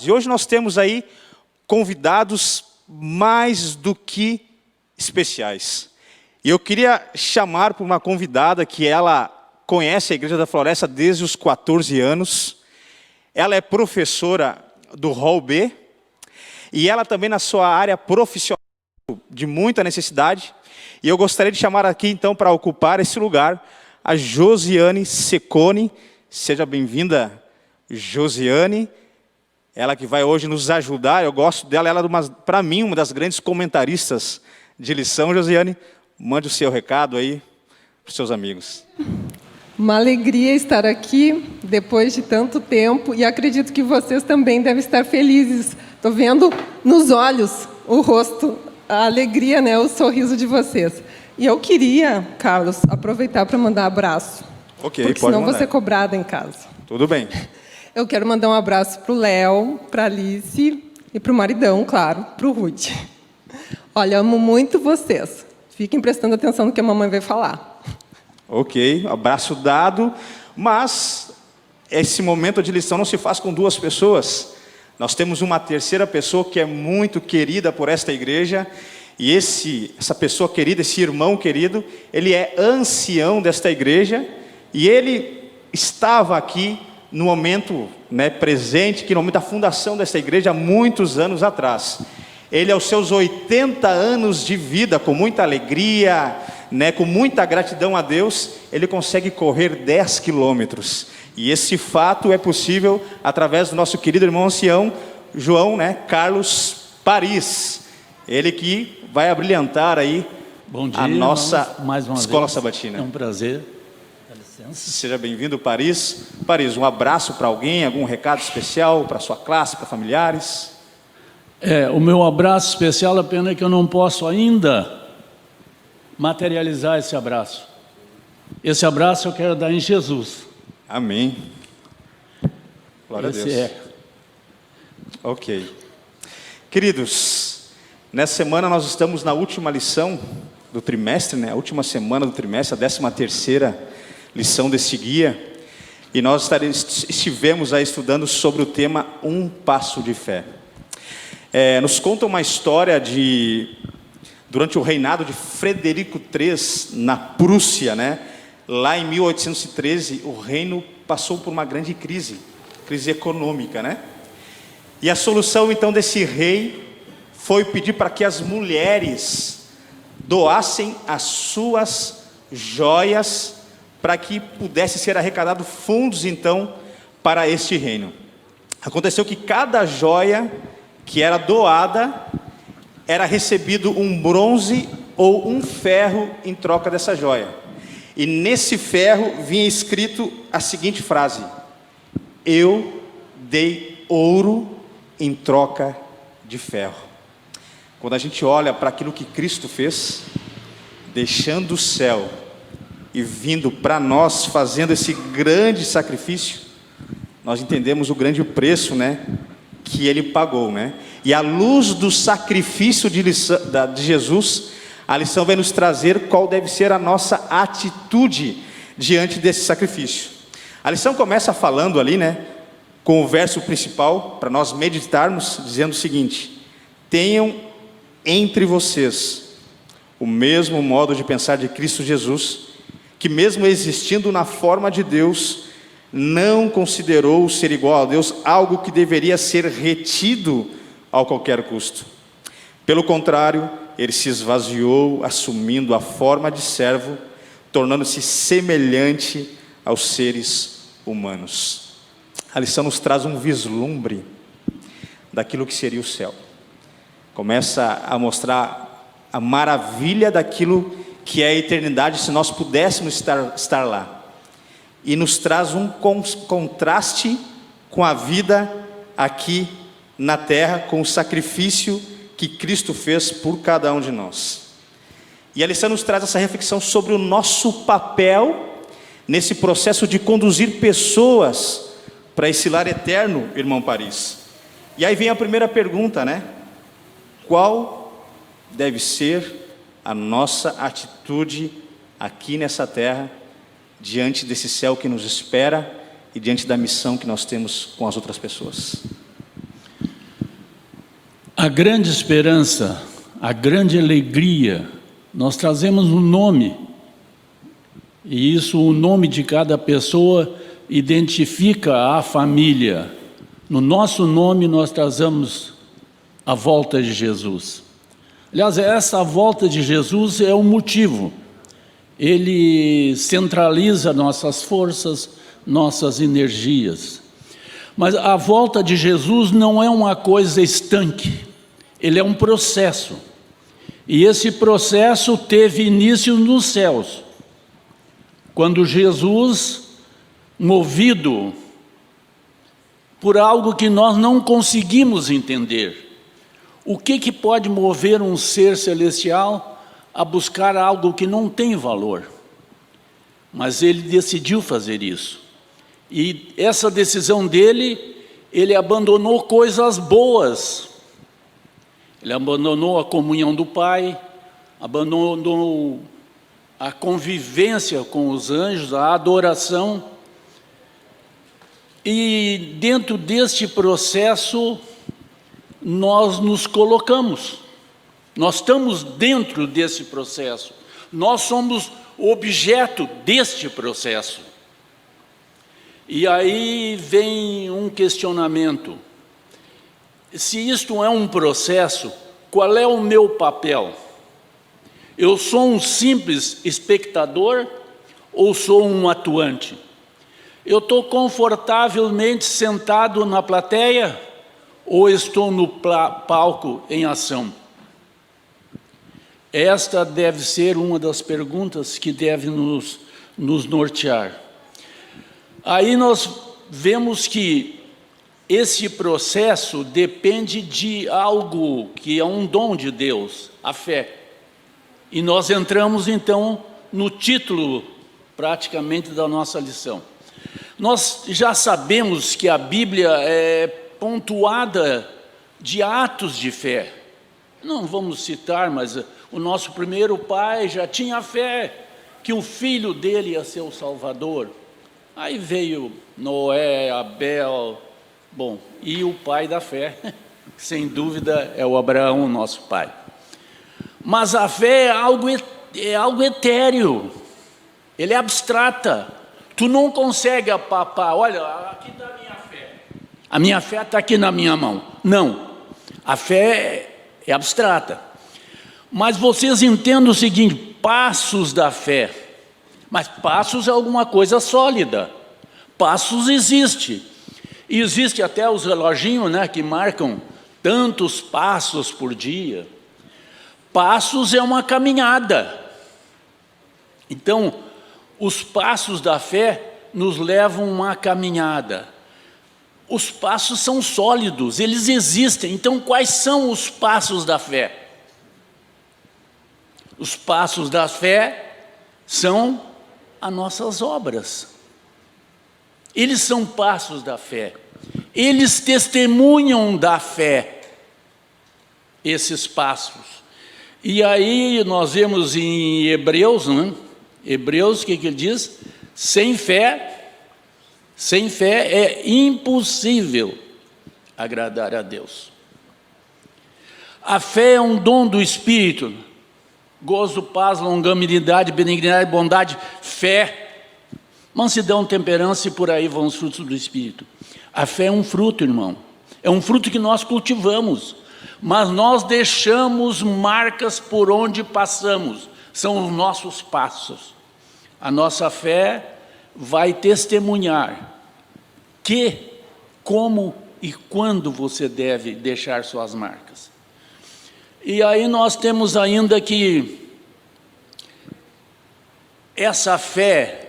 E hoje nós temos aí convidados mais do que especiais. E eu queria chamar por uma convidada que ela conhece a Igreja da Floresta desde os 14 anos. Ela é professora do Hall B. E ela também na sua área profissional de muita necessidade. E eu gostaria de chamar aqui então para ocupar esse lugar a Josiane Cecconi. Seja bem-vinda, Josiane. Ela que vai hoje nos ajudar, eu gosto dela, ela é, para mim, uma das grandes comentaristas de lição. Josiane, mande o seu recado aí para os seus amigos. Uma alegria estar aqui depois de tanto tempo e acredito que vocês também devem estar felizes. Estou vendo nos olhos o rosto, a alegria, né, o sorriso de vocês. E eu queria, Carlos, aproveitar para mandar abraço. Ok, porque pode senão mandar. vou ser cobrada em casa. Tudo bem. Eu quero mandar um abraço para o Léo, para a Alice e para o maridão, claro, para o Ruth. Olha, amo muito vocês. Fiquem prestando atenção no que a mamãe vai falar. Ok, abraço dado. Mas esse momento de lição não se faz com duas pessoas. Nós temos uma terceira pessoa que é muito querida por esta igreja. E essa pessoa querida, esse irmão querido, ele é ancião desta igreja. E ele estava aqui no momento presente, que no momento da fundação desta igreja, há muitos anos atrás. Ele, aos seus 80 anos de vida, com muita alegria, com muita gratidão a Deus, ele consegue correr 10 quilômetros. E esse fato é possível através do nosso querido irmão ancião, João Carlos Paris. Ele que vai abrilhantar aí Bom dia, a nossa mais uma escola vez. sabatina. É um prazer. Dá licença. Seja bem-vindo, Paris. Paris, um abraço para alguém, algum recado especial para sua classe, para familiares? O meu abraço especial, a pena é que eu não posso ainda materializar esse abraço. Esse abraço eu quero dar em Jesus. Amém. Glória a Deus. Ok. Queridos, nessa semana nós estamos na última lição do trimestre, a última semana do trimestre, a 13ª lição desse guia. E nós estivemos aí estudando sobre o tema Um Passo de Fé. Nos conta uma história durante o reinado de Frederico III, na Prússia, lá em 1813, o reino passou por uma grande crise econômica, E a solução, então, desse rei foi pedir para que as mulheres doassem as suas joias para que pudesse ser arrecadado fundos, então, para este reino. Aconteceu que cada joia que era doada era recebido um bronze ou um ferro em troca dessa joia. E nesse ferro vinha escrito a seguinte frase: eu dei ouro em troca de ferro. Quando a gente olha para aquilo que Cristo fez, deixando o céu e vindo para nós, fazendo esse grande sacrifício, nós entendemos o grande preço, que Ele pagou, E à luz do sacrifício de Jesus, a lição vai nos trazer qual deve ser a nossa atitude diante desse sacrifício. A lição começa falando ali, com o verso principal, para nós meditarmos, dizendo o seguinte: tenham entre vocês o mesmo modo de pensar de Cristo Jesus, que mesmo existindo na forma de Deus, não considerou ser igual a Deus algo que deveria ser retido a qualquer custo. Pelo contrário, ele se esvaziou, assumindo a forma de servo, tornando-se semelhante aos seres humanos. A lição nos traz um vislumbre daquilo que seria o céu. Começa a mostrar a maravilha daquilo que é a eternidade, se nós pudéssemos estar lá. E nos traz um contraste com a vida aqui na terra, com o sacrifício que Cristo fez por cada um de nós. E a lição nos traz essa reflexão sobre o nosso papel nesse processo de conduzir pessoas para esse lar eterno, irmão Paris. E aí vem a primeira pergunta, Qual deve ser a nossa atitude aqui nessa terra, diante desse céu que nos espera e diante da missão que nós temos com as outras pessoas? A grande esperança, a grande alegria, nós trazemos um nome, e isso, o nome de cada pessoa identifica a família. No nosso nome nós trazemos a volta de Jesus. Aliás, essa volta de Jesus é o motivo. Ele centraliza nossas forças, nossas energias. Mas a volta de Jesus não é uma coisa estanque, ele é um processo. E esse processo teve início nos céus, quando Jesus, movido por algo que nós não conseguimos entender, o que pode mover um ser celestial a buscar algo que não tem valor? Mas ele decidiu fazer isso. E essa decisão dele, ele abandonou coisas boas. Ele abandonou a comunhão do Pai, abandonou a convivência com os anjos, a adoração. E dentro deste processo, nós nos colocamos. Nós estamos dentro desse processo. Nós somos objeto deste processo. E aí vem um questionamento. Se isto é um processo, qual é o meu papel? Eu sou um simples espectador ou sou um atuante? Eu estou confortavelmente sentado na plateia ou estou no palco em ação? Esta deve ser uma das perguntas que deve nos nortear. Aí nós vemos que esse processo depende de algo que é um dom de Deus, a fé. E nós entramos então no título praticamente da nossa lição. Nós já sabemos que a Bíblia é pontuada de atos de fé. Não vamos citar, mas o nosso primeiro pai já tinha fé que o filho dele ia ser o Salvador. Aí veio Noé, Abel, bom, e o pai da fé, sem dúvida, é o Abraão, nosso pai. Mas a fé é algo etéreo, ele é abstrata. Tu não consegue apalpar, olha, aqui está a minha fé. A minha fé está aqui na minha mão. Não, a fé é abstrata. Mas vocês entendem o seguinte, passos da fé. Mas passos é alguma coisa sólida. Passos existe. E existe até os reloginhos, né, que marcam tantos passos por dia. Passos é uma caminhada. Então, os passos da fé nos levam a uma caminhada. Os passos são sólidos, eles existem. Então, quais são os passos da fé? Os passos da fé são as nossas obras. Eles são passos da fé. Eles testemunham da fé, esses passos. E aí nós vemos em Hebreus, né? Hebreus, o que ele diz? Sem fé é impossível agradar a Deus. A fé é um dom do Espírito. Gozo, paz, longanimidade, benignidade, bondade, fé, mansidão, temperança e por aí vão os frutos do Espírito. A fé é um fruto, irmão. É um fruto que nós cultivamos, mas nós deixamos marcas por onde passamos. São os nossos passos. A nossa fé vai testemunhar que, como e quando você deve deixar suas marcas. E aí nós temos ainda que essa fé,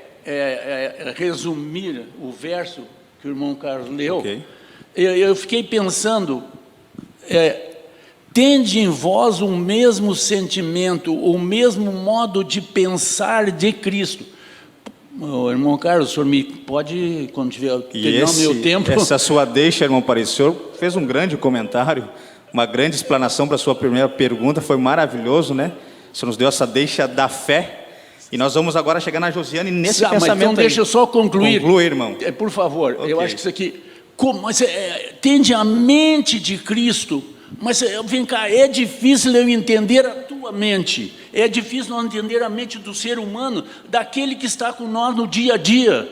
resumir o verso que o irmão Carlos leu, okay. Eu fiquei pensando, tende em vós o mesmo sentimento, o mesmo modo de pensar de Cristo. O irmão Carlos, o senhor me pode, quando tiver terminar o meu tempo... Essa sua deixa, irmão Paris, o senhor fez um grande comentário, uma grande explanação para a sua primeira pergunta, foi maravilhoso, né? O senhor nos deu essa deixa da fé, e nós vamos agora chegar na Josiane nesse pensamento. Mas então deixa eu só concluir. Conclui, irmão. Por favor, okay. Eu acho que isso aqui... tende a mente de Cristo Mas vem cá, é difícil eu entender a tua mente. É difícil nós entender a mente do ser humano, daquele que está com nós no dia a dia.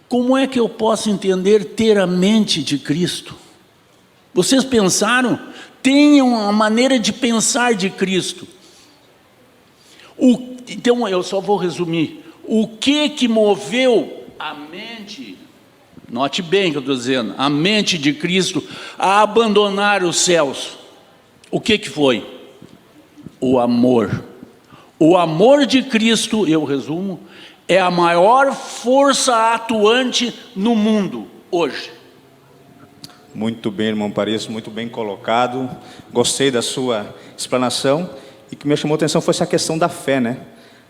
Como é que eu posso entender ter a mente de Cristo? Vocês pensaram? Tenham a maneira de pensar de Cristo. Então, eu só vou resumir. O que moveu a mente, note bem o que eu estou dizendo, a mente de Cristo a abandonar os céus? O que foi? O amor. O amor de Cristo, eu resumo, é a maior força atuante no mundo hoje. Muito bem, irmão Paris, muito bem colocado. Gostei da sua explanação. E o que me chamou a atenção foi essa questão da fé, né?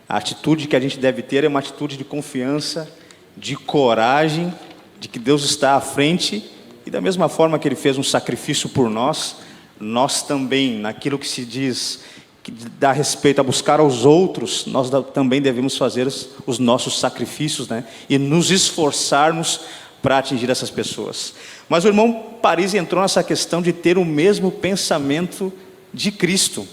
A atitude que a gente deve ter é uma atitude de confiança, de coragem, de que Deus está à frente. E da mesma forma que Ele fez um sacrifício por nós, nós também, naquilo que se diz, que dá respeito a buscar aos outros, nós também devemos fazer os nossos sacrifícios, né? E nos esforçarmos para atingir essas pessoas. Mas o irmão Paris entrou nessa questão de ter o mesmo pensamento de Cristo.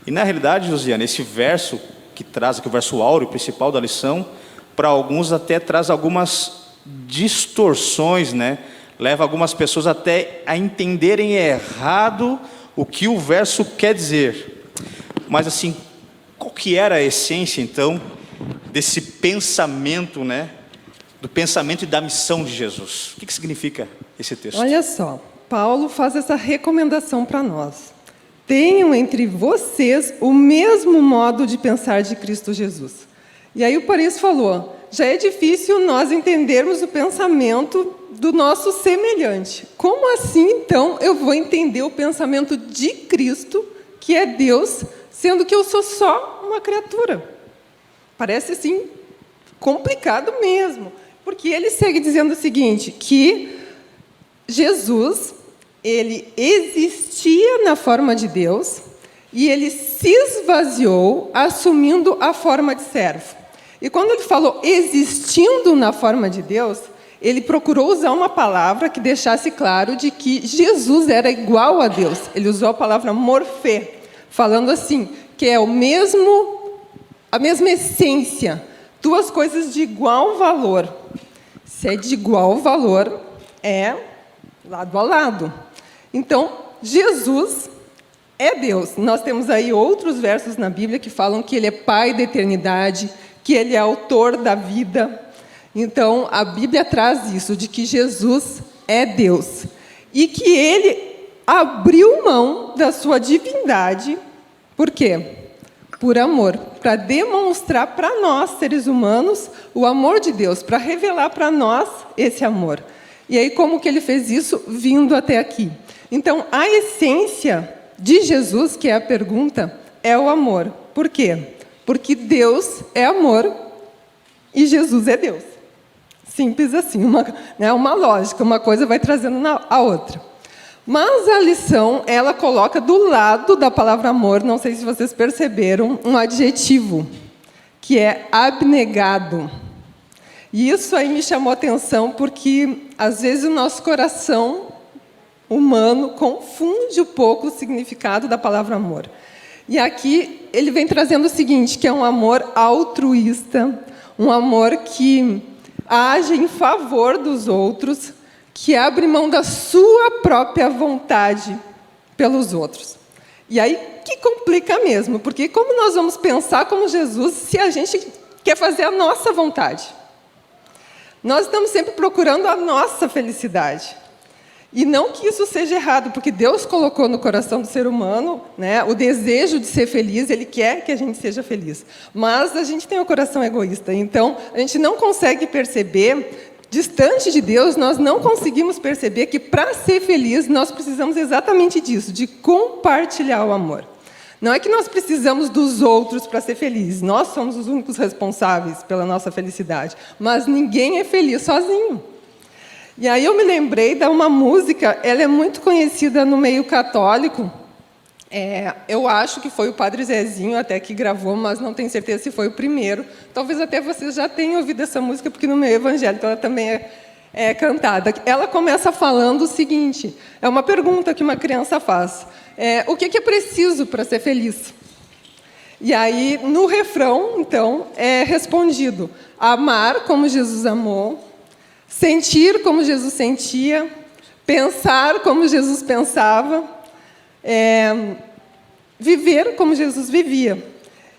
E na realidade, Josiane, esse verso que traz aqui, o verso áureo principal da lição, para alguns até traz algumas distorções, né? Leva algumas pessoas até a entenderem errado o que o verso quer dizer. Mas assim, qual que era a essência então desse pensamento, né? Do pensamento e da missão de Jesus? O que significa esse texto? Olha só, Paulo faz essa recomendação para nós. Tenham entre vocês o mesmo modo de pensar de Cristo Jesus. E aí o Paris falou, já é difícil nós entendermos o pensamento do nosso semelhante. Como assim, então, eu vou entender o pensamento de Cristo, que é Deus, sendo que eu sou só uma criatura? Parece, assim, complicado mesmo. Porque ele segue dizendo o seguinte, que Jesus, ele existia na forma de Deus e ele se esvaziou assumindo a forma de servo. E quando ele falou existindo na forma de Deus, ele procurou usar uma palavra que deixasse claro de que Jesus era igual a Deus. Ele usou a palavra morfê, falando assim, que é a mesma essência, duas coisas de igual valor. Se é de igual valor, é lado a lado. Então, Jesus é Deus. Nós temos aí outros versos na Bíblia que falam que Ele é Pai da eternidade, que Ele é autor da vida. Então, a Bíblia traz isso, de que Jesus é Deus. E que Ele abriu mão da sua divindade. Por quê? Por amor, para demonstrar para nós, seres humanos, o amor de Deus, para revelar para nós esse amor. E aí, como que Ele fez isso? Vindo até aqui. Então, a essência de Jesus, que é a pergunta, é o amor. Por quê? Porque Deus é amor e Jesus é Deus. Simples assim, uma lógica, uma coisa vai trazendo a outra. Mas a lição, ela coloca do lado da palavra amor, não sei se vocês perceberam, um adjetivo, que é abnegado. E isso aí me chamou a atenção, porque às vezes o nosso coração humano confunde um pouco o significado da palavra amor. E aqui ele vem trazendo o seguinte, que é um amor altruísta, um amor que age em favor dos outros, que abre mão da sua própria vontade pelos outros. E aí que complica mesmo, porque como nós vamos pensar como Jesus se a gente quer fazer a nossa vontade? Nós estamos sempre procurando a nossa felicidade. E não que isso seja errado, porque Deus colocou no coração do ser humano, né, o desejo de ser feliz, Ele quer que a gente seja feliz. Mas a gente tem um coração egoísta, então a gente não consegue perceber. Distante de Deus, nós não conseguimos perceber que, para ser feliz, nós precisamos exatamente disso, de compartilhar o amor. Não é que nós precisamos dos outros para ser felizes, nós somos os únicos responsáveis pela nossa felicidade, mas ninguém é feliz sozinho. E aí eu me lembrei de uma música, ela é muito conhecida no meio católico, eu acho que foi o Padre Zezinho até que gravou, mas não tenho certeza se foi o primeiro. Talvez até vocês já tenham ouvido essa música, porque no meio evangélico ela também é cantada. Ela começa falando o seguinte, é uma pergunta que uma criança faz. o que é preciso para ser feliz? E aí, no refrão, então, é respondido: amar como Jesus amou, sentir como Jesus sentia, pensar como Jesus pensava, viver como Jesus vivia.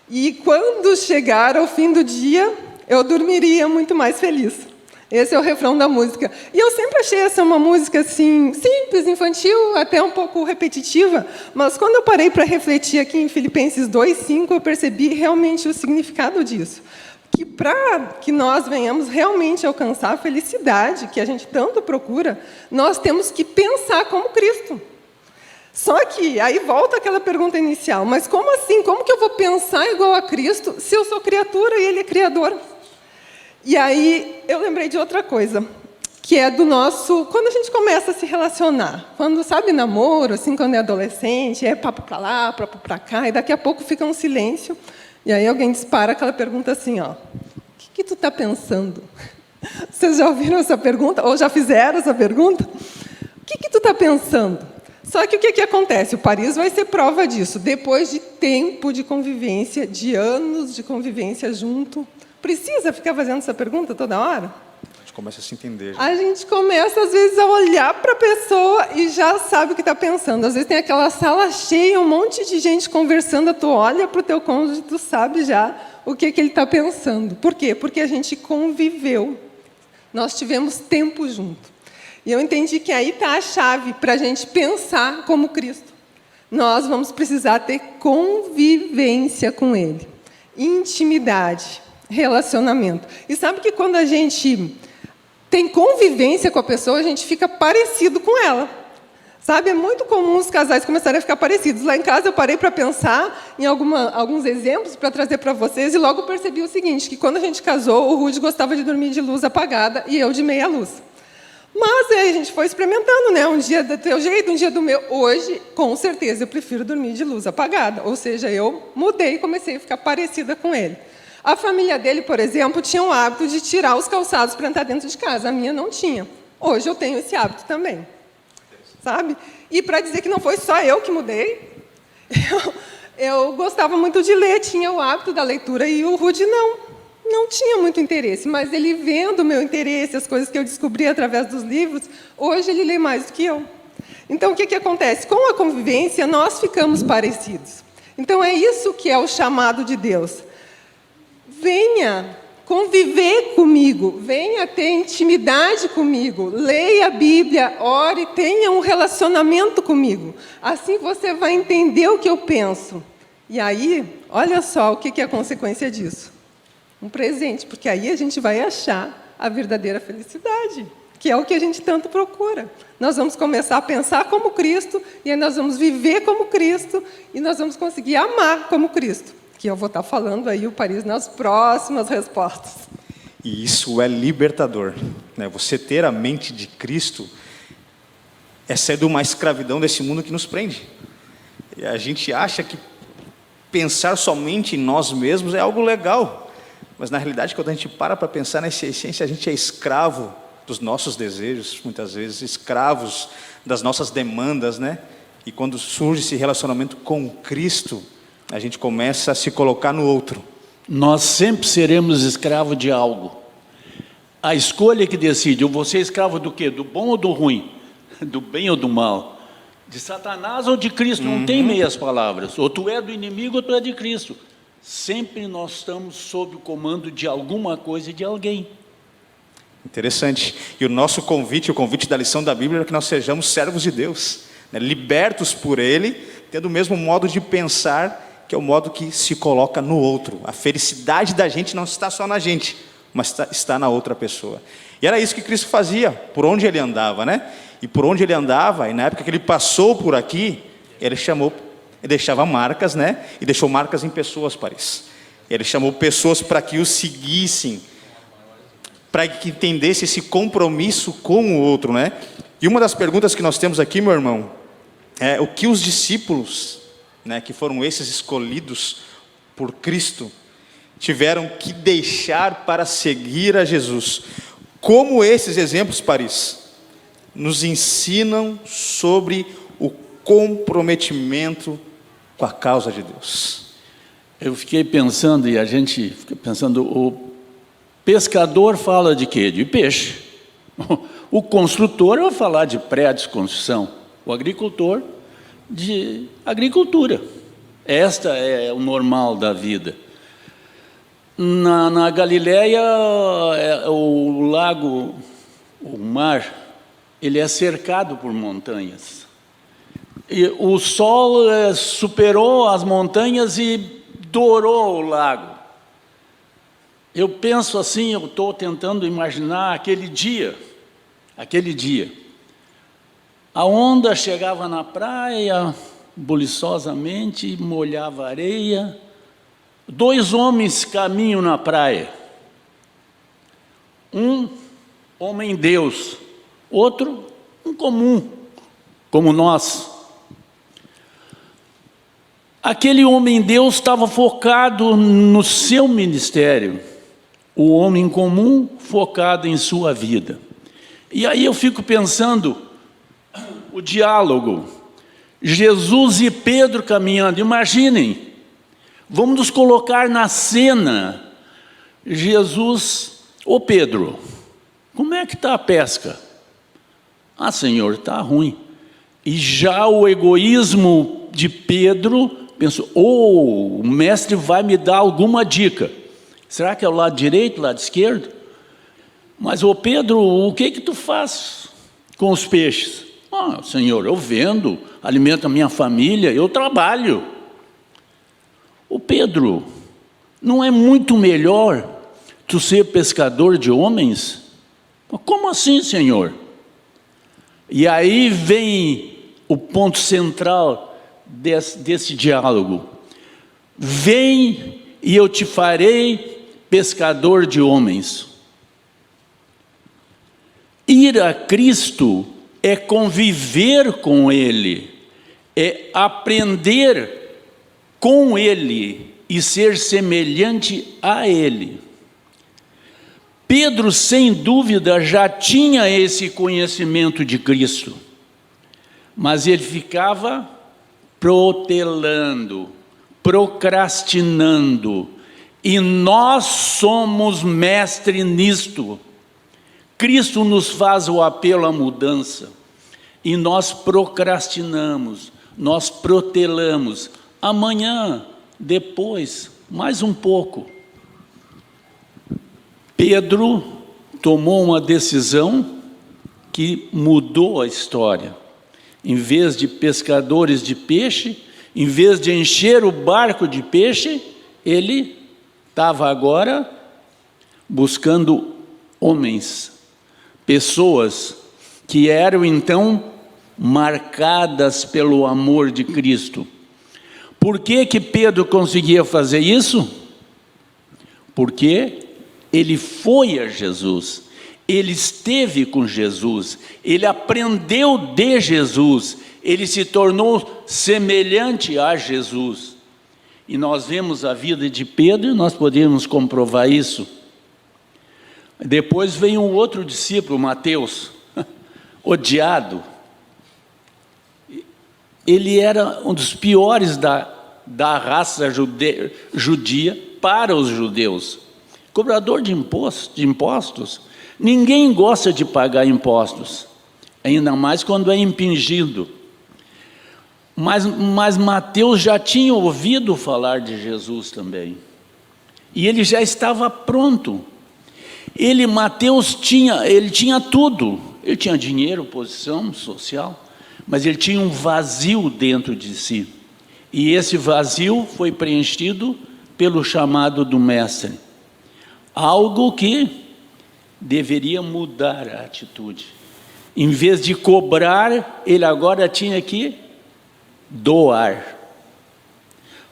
E quando chegar ao fim do dia, eu dormiria muito mais feliz. Esse é o refrão da música. E eu sempre achei essa uma música assim, simples, infantil, até um pouco repetitiva, mas quando eu parei para refletir aqui em Filipenses 2:5, eu percebi realmente o significado disso. Que para que nós venhamos realmente alcançar a felicidade que a gente tanto procura, nós temos que pensar como Cristo. Só que aí volta aquela pergunta inicial: mas como assim? Como que eu vou pensar igual a Cristo se eu sou criatura e Ele é Criador? E aí eu lembrei de outra coisa, que é do nosso... Quando a gente começa a se relacionar, quando, sabe, namoro, assim, quando é adolescente, é papo para lá, papo para cá, e daqui a pouco fica um silêncio, e aí alguém dispara aquela pergunta assim, ó: o que tu está pensando? Vocês já ouviram essa pergunta? Ou já fizeram essa pergunta? O que tu está pensando? Só que o que acontece? O Paris vai ser prova disso. Depois de tempo de convivência, de anos de convivência junto, precisa ficar fazendo essa pergunta toda hora? A gente começa a se entender. A gente começa, às vezes, a olhar para a pessoa e já sabe o que está pensando. Às vezes tem aquela sala cheia, um monte de gente conversando, tu olha para o teu cônjuge, tu sabe já o que ele está pensando. Por quê? Porque a gente conviveu. Nós tivemos tempo junto. E eu entendi que aí está a chave para a gente pensar como Cristo. Nós vamos precisar ter convivência com Ele. Intimidade. Relacionamento. E sabe que quando a gente tem convivência com a pessoa, a gente fica parecido com ela. Sabe, é muito comum os casais começarem a ficar parecidos. Lá em casa eu parei para pensar em alguns exemplos para trazer para vocês e logo percebi o seguinte, que quando a gente casou, o Rudy gostava de dormir de luz apagada e eu de meia luz. Mas aí a gente foi experimentando, né? Um dia do teu jeito, um dia do meu. Hoje, com certeza, eu prefiro dormir de luz apagada. Ou seja, eu mudei e comecei a ficar parecida com ele. A família dele, por exemplo, tinha o hábito de tirar os calçados para entrar dentro de casa. A minha não tinha. Hoje eu tenho esse hábito também. Sabe? E para dizer que não foi só eu que mudei, eu gostava muito de ler, tinha o hábito da leitura, e o Rudy não tinha muito interesse. Mas ele vendo o meu interesse, as coisas que eu descobri através dos livros, hoje ele lê mais do que eu. Então, o que acontece? Com a convivência, nós ficamos parecidos. Então, é isso que é o chamado de Deus. Venha conviver comigo, venha ter intimidade comigo, leia a Bíblia, ore, tenha um relacionamento comigo. Assim você vai entender o que eu penso. E aí, olha só o que é a consequência disso. Um presente, porque aí a gente vai achar a verdadeira felicidade, que é o que a gente tanto procura. Nós vamos começar a pensar como Cristo, e aí nós vamos viver como Cristo, e nós vamos conseguir amar como Cristo. Que eu vou estar falando aí o Paris nas próximas respostas. E isso é libertador, né? Você ter a mente de Cristo é sair de uma escravidão desse mundo que nos prende. E a gente acha que pensar somente em nós mesmos é algo legal, mas na realidade, quando a gente para pensar nessa essência, a gente é escravo dos nossos desejos, muitas vezes escravos das nossas demandas, né? E quando surge esse relacionamento com Cristo, a gente começa a se colocar no outro. Nós sempre seremos escravos de algo. A escolha que decide, eu vou ser escravo do quê? Do bom ou do ruim? Do bem ou do mal? De Satanás ou de Cristo? Não tem meias palavras. Ou tu é do inimigo ou tu é de Cristo. Sempre nós estamos sob o comando de alguma coisa e de alguém. Interessante. E o nosso convite, o convite da lição da Bíblia é que nós sejamos servos de Deus, né? Libertos por Ele, tendo o mesmo modo de pensar, que é o modo que se coloca no outro. A felicidade da gente não está só na gente, mas está na outra pessoa. E era isso que Cristo fazia, por onde Ele andava, né? E por onde Ele andava, e na época que Ele passou por aqui, Ele deixava marcas, né? E deixou marcas em pessoas, Paris. Ele chamou pessoas para que o seguissem, para que entendesse esse compromisso com o outro, né? E uma das perguntas que nós temos aqui, meu irmão, é o que os discípulos, né, que foram esses escolhidos por Cristo, tiveram que deixar para seguir a Jesus. Como esses exemplos, Paris, nos ensinam sobre comprometimento com a causa de Deus. Eu fiquei pensando, e a gente fica pensando, o pescador fala de quê? De peixe. O construtor vai falar de prédios, construção. O agricultor, de agricultura. Esta é o normal da vida. Na Galileia, o lago, o mar, ele é cercado por montanhas. E o sol superou as montanhas e dourou o lago. Eu penso assim, eu estou tentando imaginar aquele dia. A onda chegava na praia, buliçosamente, molhava a areia. 2 homens caminham na praia. Um homem-deus, outro um comum, como nós. Aquele homem-deus estava focado no seu ministério, o homem comum focado em sua vida. E aí eu fico pensando, o diálogo, Jesus e Pedro caminhando, imaginem, vamos nos colocar na cena, Jesus, ô Pedro, como é que está a pesca? Ah, Senhor, está ruim. E já o egoísmo de Pedro, pensou, o mestre vai me dar alguma dica. Será que é o lado direito, o lado esquerdo? Mas, ô Pedro, o que tu faz com os peixes? Ah, Senhor, eu vendo, alimento a minha família, eu trabalho. Ô Pedro, não é muito melhor tu ser pescador de homens? Como assim, Senhor? E aí vem o ponto central desse diálogo. Vem e eu te farei pescador de homens. Ir a Cristo é conviver com Ele, é aprender com Ele e ser semelhante a Ele. Pedro, sem dúvida, já tinha esse conhecimento de Cristo, mas ele ficava protelando, procrastinando, e nós somos mestre nisto. Cristo nos faz o apelo à mudança, e nós procrastinamos, nós protelamos, amanhã, depois, mais um pouco. Pedro tomou uma decisão que mudou a história. Em vez de pescadores de peixe, em vez de encher o barco de peixe, ele estava agora buscando homens, pessoas que eram então marcadas pelo amor de Cristo. Por que Pedro conseguia fazer isso? Porque ele foi a Jesus, ele esteve com Jesus, ele aprendeu de Jesus, ele se tornou semelhante a Jesus. E nós vemos a vida de Pedro e nós podemos comprovar isso. Depois vem um outro discípulo, Mateus, odiado. Ele era um dos piores da raça judia para os judeus. Cobrador de impostos. Ninguém gosta de pagar impostos, ainda mais quando é impingido. Mas Mateus já tinha ouvido falar de Jesus também. E ele já estava pronto. Mateus tinha tudo. Ele tinha dinheiro, posição social, mas ele tinha um vazio dentro de si. E esse vazio foi preenchido pelo chamado do mestre. Algo que deveria mudar a atitude. Em vez de cobrar, ele agora tinha que doar.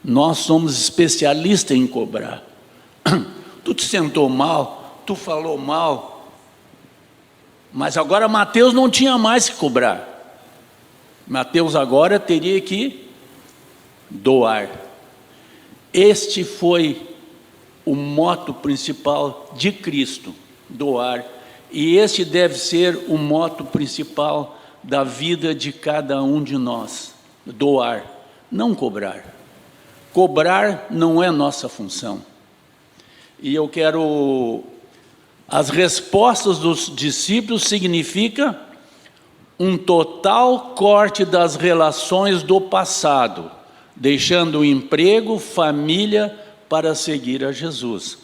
Nós somos especialistas em cobrar. Tu te sentou mal, tu falou mal, mas agora Mateus não tinha mais que cobrar. Mateus agora teria que doar. Este foi o moto principal de Cristo, doar. E este deve ser o moto principal da vida de cada um de nós. doar, não cobrar. Cobrar não é nossa função. E eu quero... As respostas dos discípulos significa um total corte das relações do passado, deixando o emprego, família, para seguir a Jesus.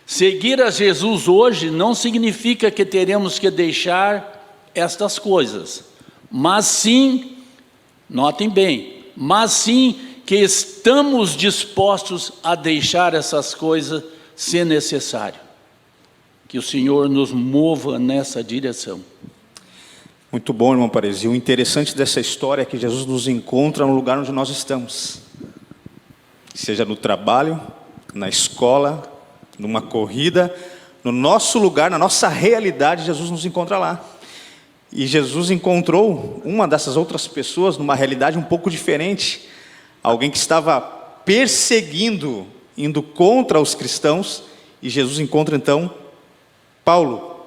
Seguir a Jesus hoje não significa que teremos que deixar estas coisas, mas sim, notem bem, mas sim que estamos dispostos a deixar essas coisas se necessário. Que o Senhor nos mova nessa direção. Muito bom, irmão Paresi. O interessante dessa história é que Jesus nos encontra no lugar onde nós estamos. Seja no trabalho, na escola, numa corrida, no nosso lugar, na nossa realidade, Jesus nos encontra lá. E Jesus encontrou uma dessas outras pessoas numa realidade um pouco diferente. Alguém que estava perseguindo, indo contra os cristãos. E Jesus encontra então Paulo,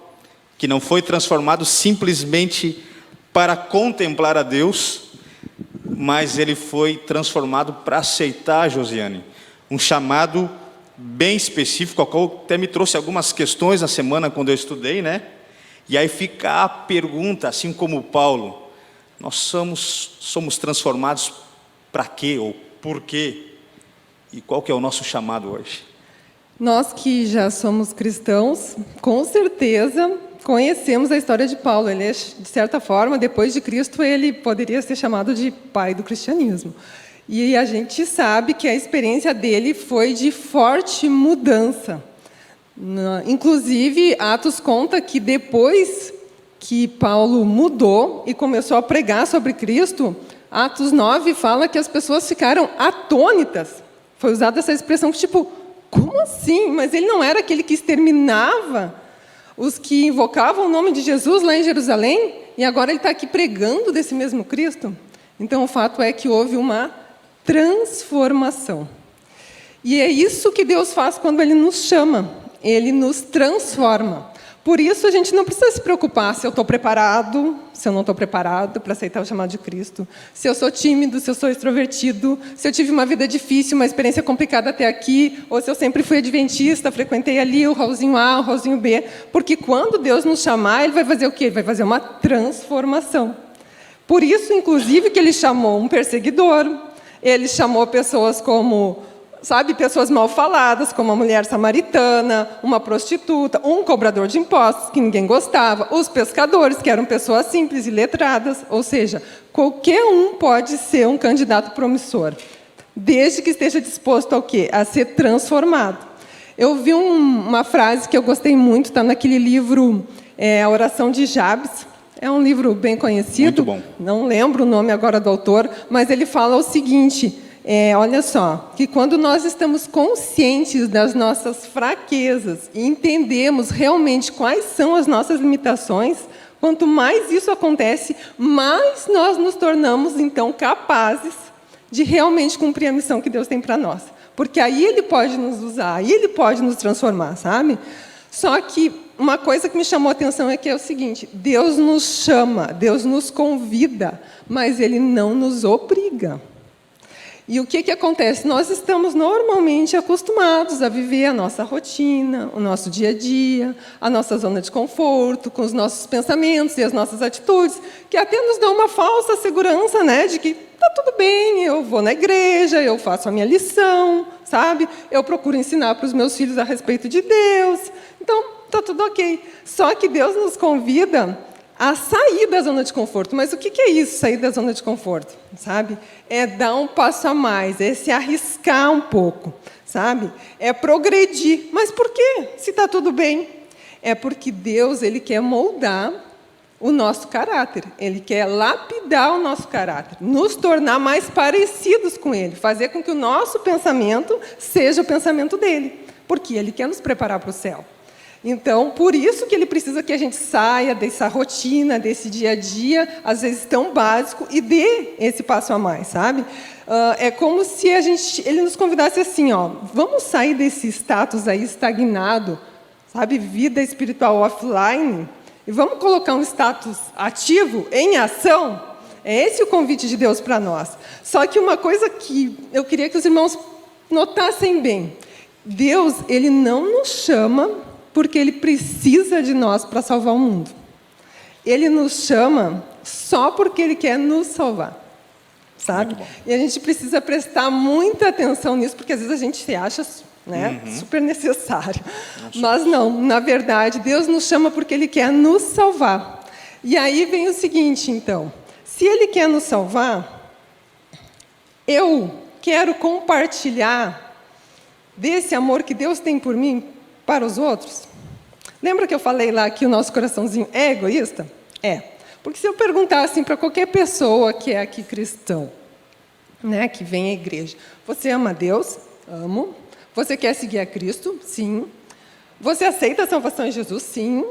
que não foi transformado simplesmente para contemplar a Deus, mas ele foi transformado para aceitar, Josiane, um chamado bem específico, ao qual até me trouxe algumas questões na semana quando eu estudei, né? E aí fica a pergunta, assim como Paulo, nós somos transformados para quê ou por quê? E qual que é o nosso chamado hoje? Nós que já somos cristãos, com certeza conhecemos a história de Paulo. Ele, de certa forma, depois de Cristo, ele poderia ser chamado de pai do cristianismo. E a gente sabe que a experiência dele foi de forte mudança. Inclusive, Atos conta que depois que Paulo mudou e começou a pregar sobre Cristo, Atos 9 fala que as pessoas ficaram atônitas. Foi usada essa expressão, tipo, como assim? Mas ele não era aquele que exterminava os que invocavam o nome de Jesus lá em Jerusalém? E agora ele está aqui pregando desse mesmo Cristo? Então, o fato é que houve uma transformação. E é isso que Deus faz quando Ele nos chama. Ele nos transforma. Por isso, a gente não precisa se preocupar se eu estou preparado, se eu não estou preparado para aceitar o chamado de Cristo, se eu sou tímido, se eu sou extrovertido, se eu tive uma vida difícil, uma experiência complicada até aqui, ou se eu sempre fui adventista, frequentei ali o hallzinho A, o hallzinho B. Porque quando Deus nos chamar, Ele vai fazer o quê? Ele vai fazer uma transformação. Por isso, inclusive, que Ele chamou um perseguidor, Ele chamou pessoas como... pessoas mal faladas, como a mulher samaritana, uma prostituta, um cobrador de impostos, que ninguém gostava, os pescadores, que eram pessoas simples e letradas. Ou seja, qualquer um pode ser um candidato promissor, desde que esteja disposto ao quê? A ser transformado. Eu vi uma frase que eu gostei muito, está naquele livro, A Oração de Jabes. É um livro bem conhecido. Muito bom. Não lembro o nome agora do autor, mas ele fala o seguinte... olha só, que quando nós estamos conscientes das nossas fraquezas e entendemos realmente quais são as nossas limitações, quanto mais isso acontece, mais nós nos tornamos, então, capazes de realmente cumprir a missão que Deus tem para nós. Porque aí Ele pode nos usar, aí Ele pode nos transformar, sabe? Só que uma coisa que me chamou a atenção é que é o seguinte, Deus nos chama, Deus nos convida, mas Ele não nos obriga. E o que acontece? Nós estamos normalmente acostumados a viver a nossa rotina, o nosso dia a dia, a nossa zona de conforto, com os nossos pensamentos e as nossas atitudes, que até nos dão uma falsa segurança, né, de que está tudo bem, eu vou na igreja, eu faço a minha lição, sabe? Eu procuro ensinar para os meus filhos a respeito de Deus. Então, está tudo ok. Só que Deus nos convida a sair da zona de conforto. Mas o que é isso, sair da zona de conforto? Sabe? É dar um passo a mais, é se arriscar um pouco, sabe? É progredir. Mas por quê? Se está tudo bem. É porque Deus, Ele quer moldar o nosso caráter. Ele quer lapidar o nosso caráter, nos tornar mais parecidos com Ele, fazer com que o nosso pensamento seja o pensamento dEle, porque Ele quer nos preparar para o céu. Então, por isso que Ele precisa que a gente saia dessa rotina, desse dia a dia, às vezes tão básico, e dê esse passo a mais, sabe? É como se Ele nos convidasse assim, vamos sair desse status aí estagnado, sabe? Vida espiritual offline, e vamos colocar um status ativo, em ação. É esse o convite de Deus para nós. Só que uma coisa que eu queria que os irmãos notassem bem. Deus, Ele não nos chama porque Ele precisa de nós para salvar o mundo. Ele nos chama só porque Ele quer nos salvar. Sabe? E a gente precisa prestar muita atenção nisso, porque às vezes a gente se acha, né, super necessário. Mas não, na verdade, Deus nos chama porque Ele quer nos salvar. E aí vem o seguinte, então. Se Ele quer nos salvar, eu quero compartilhar desse amor que Deus tem por mim para os outros. Lembra que eu falei lá que o nosso coraçãozinho é egoísta? É. Porque se eu perguntar assim para qualquer pessoa que é aqui cristão, né, que vem à igreja, você ama Deus? Amo. Você quer seguir a Cristo? Sim. Você aceita a salvação em Jesus? Sim.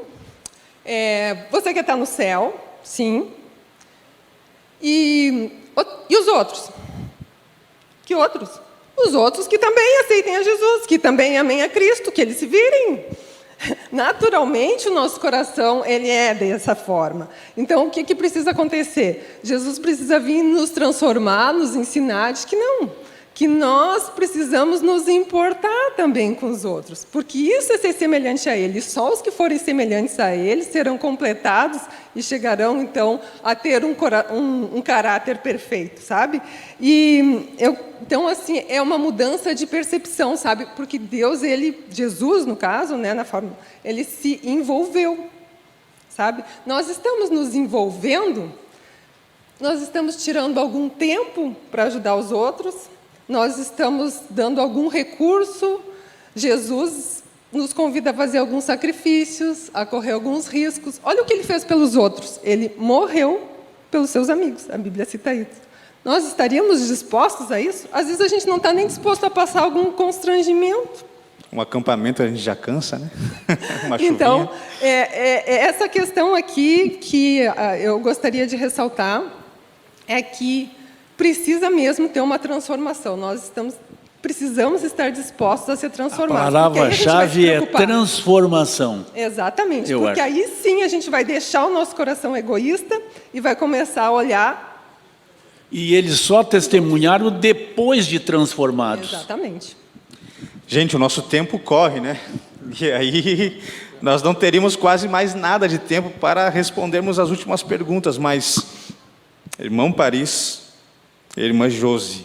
Você quer estar no céu? Sim. E os outros? Que outros? Os outros que também aceitem a Jesus, que também amem a Cristo, que eles se virem. Naturalmente, o nosso coração, ele é dessa forma. Então, o que precisa acontecer? Jesus precisa vir nos transformar, nos ensinar de que nós precisamos nos importar também com os outros, porque isso é ser semelhante a Ele. Só os que forem semelhantes a Ele serão completados e chegarão, então, a ter um caráter perfeito, sabe? Então, assim, é uma mudança de percepção, sabe? Porque Deus, Jesus, no caso, né, na forma, Ele se envolveu, sabe? Nós estamos nos envolvendo, nós estamos tirando algum tempo para ajudar os outros, nós estamos dando algum recurso. Jesus nos convida a fazer alguns sacrifícios, a correr alguns riscos. Olha o que Ele fez pelos outros. Ele morreu pelos seus amigos. A Bíblia cita isso. Nós estaríamos dispostos a isso? Às vezes a gente não está nem disposto a passar algum constrangimento. Um acampamento a gente já cansa, né? Uma chuvinha. Então, essa questão aqui que eu gostaria de ressaltar é que precisa mesmo ter uma transformação. Nós precisamos estar dispostos a ser transformados. A palavra-chave é transformação. Exatamente, porque aí sim a gente vai deixar o nosso coração egoísta e vai começar a olhar. E eles só testemunharam depois de transformados. Exatamente. Gente, o nosso tempo corre, né? E aí nós não teríamos quase mais nada de tempo para respondermos as últimas perguntas, mas irmão Paris, irmã Josi,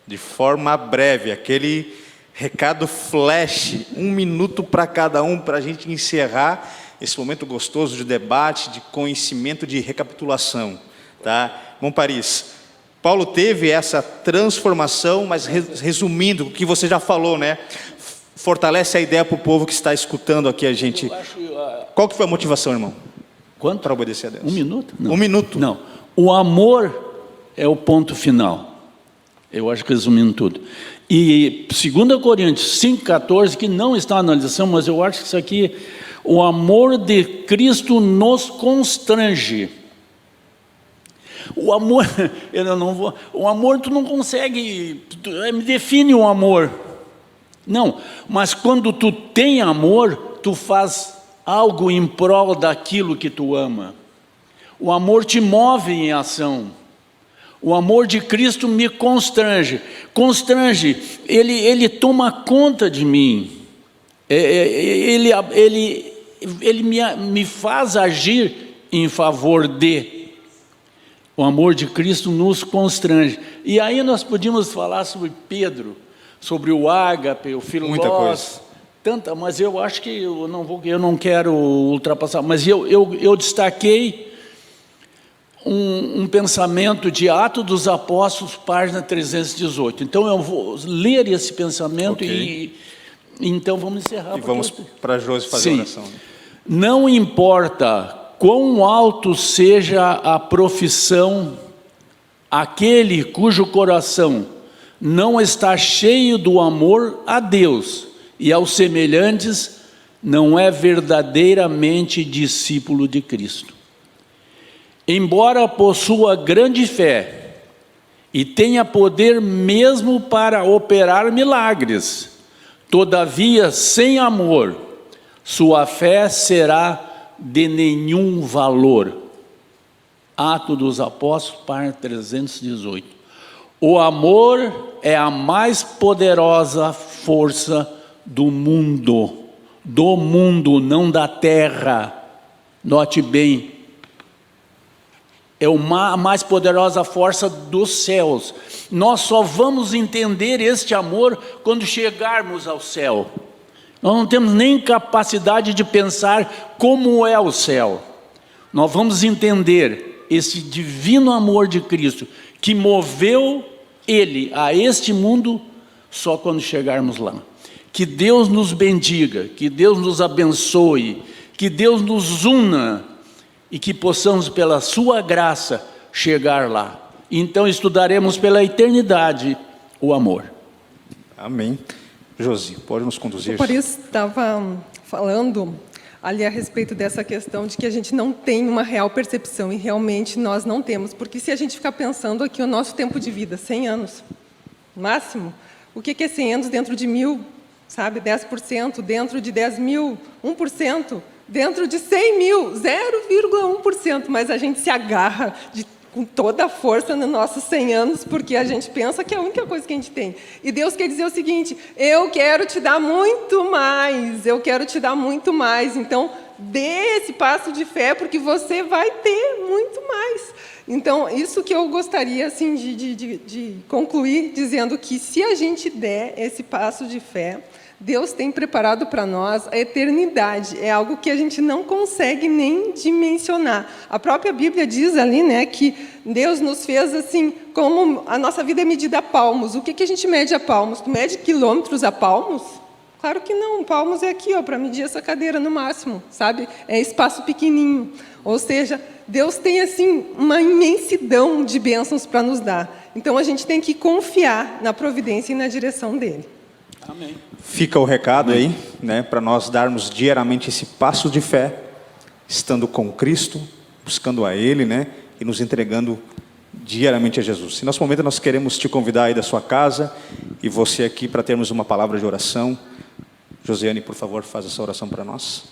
de forma breve, aquele recado flash, 1 minuto para cada um, para a gente encerrar esse momento gostoso de debate, de conhecimento, de recapitulação, tá? Irmão Paris, Paulo teve essa transformação, mas resumindo o que você já falou, né? Fortalece a ideia para o povo que está escutando aqui a gente. Qual que foi a motivação, irmão? Quanto? Para obedecer a Deus. 1 minuto? Não. 1 minuto? Não. O amor é o ponto final. Eu acho que resumindo tudo. E 2 Coríntios 5,14, que não está na lição, mas eu acho que isso aqui, o amor de Cristo nos constrange. O amor, o amor tu não consegue, me define o amor. Não, mas quando tu tem amor, tu faz algo em prol daquilo que tu ama. O amor te move em ação. O amor de Cristo me constrange. Ele toma conta de mim. Ele me faz agir em favor de. O amor de Cristo nos constrange. E aí nós podíamos falar sobre Pedro, sobre o ágape, o filós, tanta, mas eu acho que eu não quero ultrapassar. Mas eu destaquei um pensamento de Atos dos Apóstolos, página 318. Então eu vou ler esse pensamento e então vamos encerrar. E vamos para Josi fazer a oração. Não importa quão alto seja a profissão, aquele cujo coração não está cheio do amor a Deus e aos semelhantes, não é verdadeiramente discípulo de Cristo. Embora possua grande fé e tenha poder mesmo para operar milagres, todavia, sem amor, sua fé será de nenhum valor. Atos dos Apóstolos, página 318. O amor é a mais poderosa força do mundo, não da terra. Note bem, é a mais poderosa força dos céus. Nós só vamos entender este amor quando chegarmos ao céu. Nós não temos nem capacidade de pensar como é o céu. Nós vamos entender esse divino amor de Cristo, que moveu Ele a este mundo, só quando chegarmos lá. Que Deus nos bendiga, que Deus nos abençoe, que Deus nos una e que possamos, pela sua graça, chegar lá. Então estudaremos pela eternidade o amor. Amém. Josi, pode nos conduzir? O Paris estava falando ali a respeito dessa questão de que a gente não tem uma real percepção, e realmente nós não temos, porque se a gente ficar pensando aqui o nosso tempo de vida, 100 anos, máximo, o que é 100 anos dentro de 1000, sabe, 10%, dentro de 10 mil, 1%, dentro de 100 mil, 0,1%, mas a gente se agarra com toda a força nos nossos 100 anos, porque a gente pensa que é a única coisa que a gente tem. E Deus quer dizer o seguinte: eu quero te dar muito mais, eu quero te dar muito mais. Então, dê esse passo de fé, porque você vai ter muito mais. Então, isso que eu gostaria assim, de concluir, dizendo que se a gente der esse passo de fé, Deus tem preparado para nós a eternidade. É algo que a gente não consegue nem dimensionar. A própria Bíblia diz ali, né, que Deus nos fez assim, como a nossa vida é medida a palmos. O que a gente mede a palmos? Tu mede quilômetros a palmos? Claro que não. Palmos é aqui, para medir essa cadeira no máximo, sabe? É espaço pequenininho. Ou seja, Deus tem assim uma imensidão de bênçãos para nos dar. Então a gente tem que confiar na providência e na direção dele. Amém. Fica o recado aí, né, para nós darmos diariamente esse passo de fé, estando com Cristo, buscando a Ele, né, e nos entregando diariamente a Jesus. E nesse momento nós queremos te convidar aí da sua casa e você aqui para termos uma palavra de oração. Josiane, por favor, faz essa oração para nós.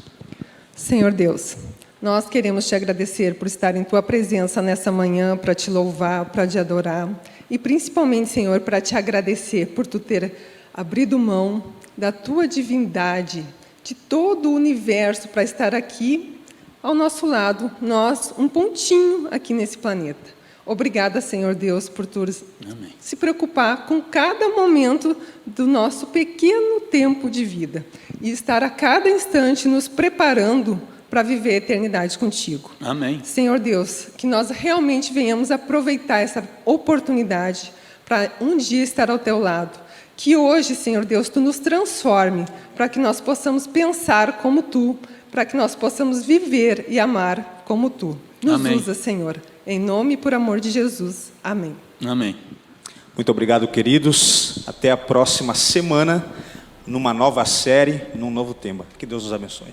Senhor Deus, nós queremos te agradecer por estar em tua presença nessa manhã, para te louvar, para te adorar e principalmente, Senhor, para te agradecer por tu ter abrido mão da tua divindade, de todo o universo, para estar aqui ao nosso lado, nós, um pontinho aqui nesse planeta. Obrigada, Senhor Deus, por tu Amém. Se preocupar com cada momento do nosso pequeno tempo de vida e estar a cada instante nos preparando para viver a eternidade contigo. Amém. Senhor Deus, que nós realmente venhamos aproveitar essa oportunidade para um dia estar ao teu lado. Que hoje, Senhor Deus, tu nos transforme para que nós possamos pensar como tu, para que nós possamos viver e amar como tu. Nos Amém. usa, Senhor. Em nome e por amor de Jesus. Amém. Amém. Muito obrigado, queridos. Até a próxima semana, numa nova série, num novo tema. Que Deus nos abençoe.